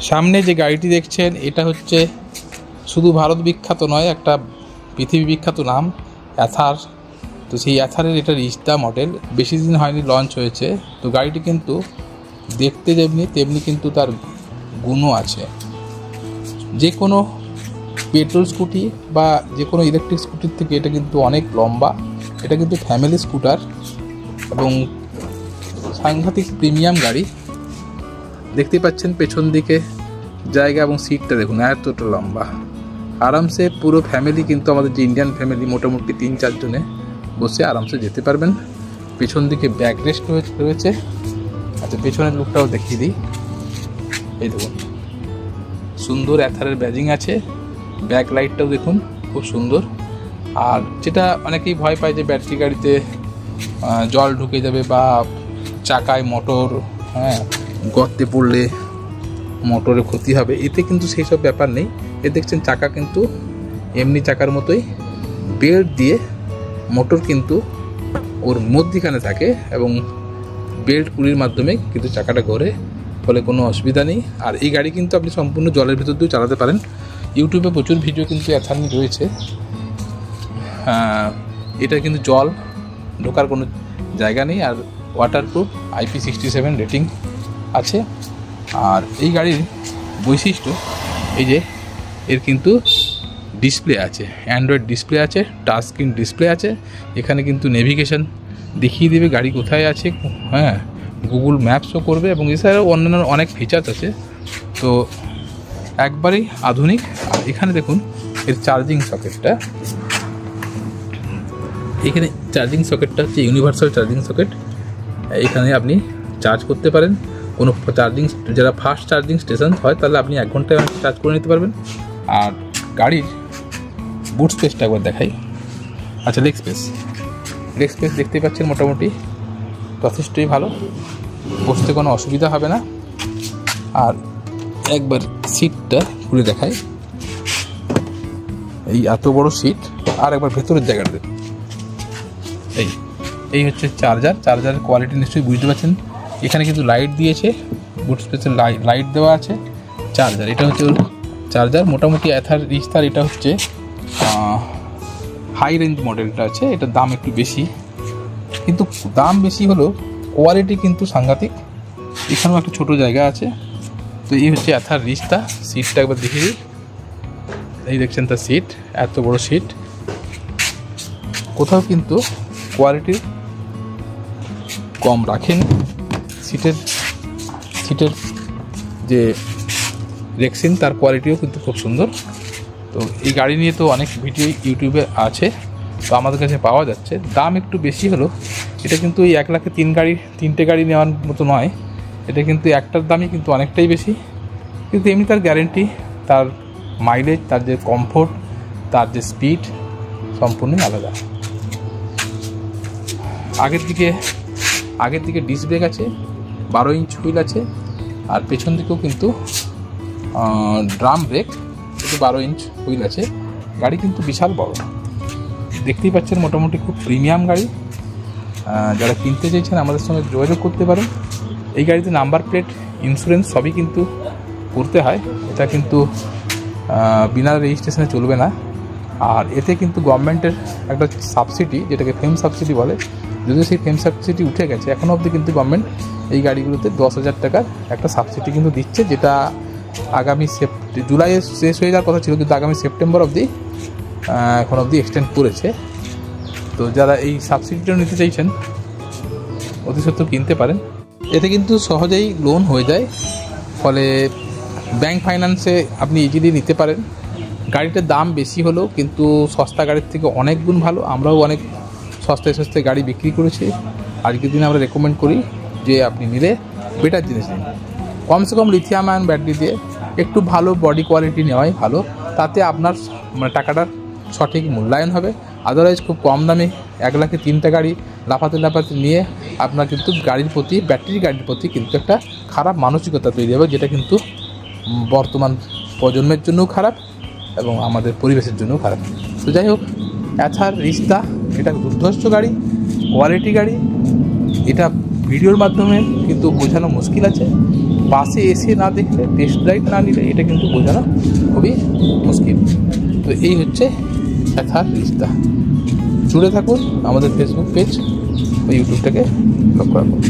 সামনে যে গাড়িটি দেখছেন এটা হচ্ছে শুধু ভারত বিখ্যাত নয়, একটা পৃথিবী বিখ্যাত নাম অ্যাথার। তো সেই অ্যাথারের এটা রিস্তা মডেল, বেশি দিন হয়নি লঞ্চ হয়েছে। তো গাড়িটি কিন্তু দেখতে যেমনি তেমনি কিন্তু তার গুণও আছে। যে কোনো পেট্রোল স্কুটি বা যে কোনো ইলেকট্রিক স্কুটির থেকে এটা কিন্তু অনেক লম্বা। এটা কিন্তু ফ্যামিলি স্কুটার এবং সাংঘাতিক প্রিমিয়াম গাড়ি। দেখতে পাচ্ছেন পেছন দিকে জায়গা এবং সিটটা দেখুন এতটা লম্বা। আরামসে পুরো ফ্যামিলি কিন্তু আমাদের যে ইন্ডিয়ান ফ্যামিলি মোটামুটি 3-4 জনে বসে আরামসে যেতে পারবেন। পেছন দিকে ব্যাক রেস্ট রয়েছে। আচ্ছা, পেছনের লুকটাও দেখিয়ে দিই। এই দেখুন সুন্দর অ্যাথারের ব্যাজিং আছে, ব্যাক লাইটটাও দেখুন খুব সুন্দর। আর যেটা অনেকেই ভয় পায় যে ব্যাটারি গাড়িতে জল ঢুকে যাবে বা চাকায় মোটর গর্তে পড়লে মোটরে ক্ষতি হবে, এতে কিন্তু সেই সব ব্যাপার নেই। এ দেখছেন চাকা কিন্তু এমনি চাকার মতোই, বেল্ট দিয়ে মোটর কিন্তু ওর মধ্যিখানে থাকে এবং বেল্ট পুলির মাধ্যমে কিন্তু চাকাটা ঘোরে, ফলে কোনো অসুবিধা নেই। আর এই গাড়ি কিন্তু আপনি সম্পূর্ণ জলের ভিতর দিয়েও চালাতে পারেন। ইউটিউবে প্রচুর ভিডিও কিন্তু অ্যাথার নিয়ে রয়েছে। এটা কিন্তু জল ঢোকার কোনো জায়গা নেই, আর ওয়াটারপ্রুফ IP67 রেটিং আছে। আর এই গাড়ির বৈশিষ্ট্য এই যে এর কিন্তু ডিসপ্লে আছে, অ্যান্ড্রয়েড ডিসপ্লে আছে, টাচ স্ক্রিন ডিসপ্লে আছে। এখানে কিন্তু নেভিগেশন দেখিয়ে দেবে গাড়ি কোথায় আছে, গুগল ম্যাপসও করবে এবং এছাড়াও অন্যান্য অনেক ফিচার্স আছে। তো একবারেই আধুনিক। আর এখানে দেখুন এর চার্জিং সকেটটা, এখানে চার্জিং সকেটটা হচ্ছে ইউনিভার্সাল চার্জিং সকেট। এখানে আপনি চার্জ করতে পারেন। কোনো চার্জিং যারা ফাস্ট চার্জিং স্টেশন হয় তাহলে আপনি 1 ঘন্টায় চার্জ করে নিতে পারবেন। আর গাড়ির বুট স্পেসটা একবার দেখাই। আচ্ছা, লেগ স্পেস দেখতে পাচ্ছেন মোটামুটি যথেষ্টই ভালো, বসতে কোনো অসুবিধা হবে না। আর একবার সিটটা খুলে দেখাই, এই এত বড় সিট। আর একবার ভেতরের জায়গাটা এই হচ্ছে চার্জারের কোয়ালিটি নিশ্চয়ই বুঝতে পারছেন। এখানে কিন্তু লাইট দিয়েছে, বুট স্পেসের লাইট দেওয়া আছে। চার্জার, এটা হচ্ছে চার্জার। মোটামুটি অ্যাথার রিস্তার এটা হচ্ছে হাই রেঞ্জ মডেলটা আছে। এটার দাম একটু বেশি, কিন্তু দাম বেশি হলেও কোয়ালিটি কিন্তু সাংঘাতিক। এখানেও একটা ছোট জায়গা আছে। তো এই হচ্ছে অ্যাথার রিস্তা। সিটটা একবার দেখিয়ে দিই। এই দেখছেন তার সিট, এত বড় সিট। কোথাও কিন্তু কোয়ালিটি কম রাখেন। সিটের যে রেক্সিন তার কোয়ালিটিও কিন্তু খুব সুন্দর। তো এই গাড়ি নিয়ে তো অনেক ভিডিও ইউটিউবে আছে, তো আমাদের কাছে পাওয়া যাচ্ছে। দাম একটু বেশি হলো, এটা কিন্তু এই 1 লাখে 3টে গাড়ি নেওয়ার মতো নয়। এটা কিন্তু একটার দামই কিন্তু অনেকটাই বেশি, কিন্তু এমনি তার গ্যারেন্টি, তার মাইলেজ, তার যে কমফোর্ট, তার যে স্পিড সম্পূর্ণই আলাদা। আগের দিকে ডিস্ক ব্রেক আছে, 12 ইঞ্চ হুইল আছে। আর পেছন দিকেও কিন্তু ড্রাম ব্রেক, কিন্তু 12 ইঞ্চ হুইল আছে। গাড়ি কিন্তু বিশাল বড়, দেখতেই পাচ্ছেন। মোটামুটি খুব প্রিমিয়াম গাড়ি। যারা কিনতে চাইছেন আমাদের সঙ্গে যোগাযোগ করতে পারেন। এই গাড়িতে নাম্বার প্লেট, ইন্স্যুরেন্স সবই কিন্তু করতে হয়। এটা কিন্তু বিনা রেজিস্ট্রেশনে চলবে না। আর এতে কিন্তু গভর্নমেন্টের একটা সাবসিডি, যেটাকে ফেম সাবসিডি বলে, যদিও সেই ফেম সাবসিডি উঠে গেছে, এখনও অবধি কিন্তু গভর্নমেন্ট এই গাড়িগুলোতে 10,000 টাকার একটা সাবসিডি কিন্তু দিচ্ছে, যেটা আগামী জুলাইয়ে শেষ হয়ে যাওয়ার কথা ছিল, কিন্তু আগামী সেপ্টেম্বর অবধি এখন অবধি এক্সটেন্ড করেছে। তো যারা এই সাবসিডিটা নিতে চাইছেন অতি সত্ত্বর কিনতে পারেন। এতে কিন্তু সহজেই লোন হয়ে যায়, ফলে ব্যাংক ফাইন্যান্সে আপনি ইজিলি নিতে পারেন। গাড়িটার দাম বেশি হলেও কিন্তু সস্তা গাড়ির থেকে অনেক গুণ ভালো। আমরাও অনেক সস্তায় গাড়ি বিক্রি করেছি। আজকের দিনে আমরা রেকমেন্ড করি যে আপনি নিলে বেটার জিনিস নিন। কমসে কম লিথিয়াম আয়ন ব্যাটারি দিয়ে একটু ভালো বডি কোয়ালিটি নেওয়াই ভালো, তাতে আপনার টাকাটার সঠিক মূল্যায়ন হবে। আদারওয়াইজ খুব কম দামে 1 লাখে 3টে গাড়ি লাফাতে নিয়ে আপনার কিন্তু ব্যাটারি গাড়ির প্রতি কিন্তু একটা খারাপ মানসিকতা তৈরি হবে, যেটা কিন্তু বর্তমান প্রজন্মের জন্যও খারাপ এবং আমাদের পরিবেশের জন্যও খারাপ। তো যাই হোক, অ্যাথার রিস্তা এটা দুর্ধর্ষ গাড়ি, কোয়ালিটি গাড়ি। এটা ভিডিওর মাধ্যমে কিন্তু বোঝানো মুশকিল আছে, পাশে এসে না দেখলে, টেস্ট রাইড না নিলে এটা কিন্তু বোঝানো খুবই মুশকিল। তো এই হচ্ছে এথার রিস্তা। জুড়ে থাকুন আমাদের ফেসবুক পেজ ও ইউটিউবটাকে লক্ষ্য রাখুন।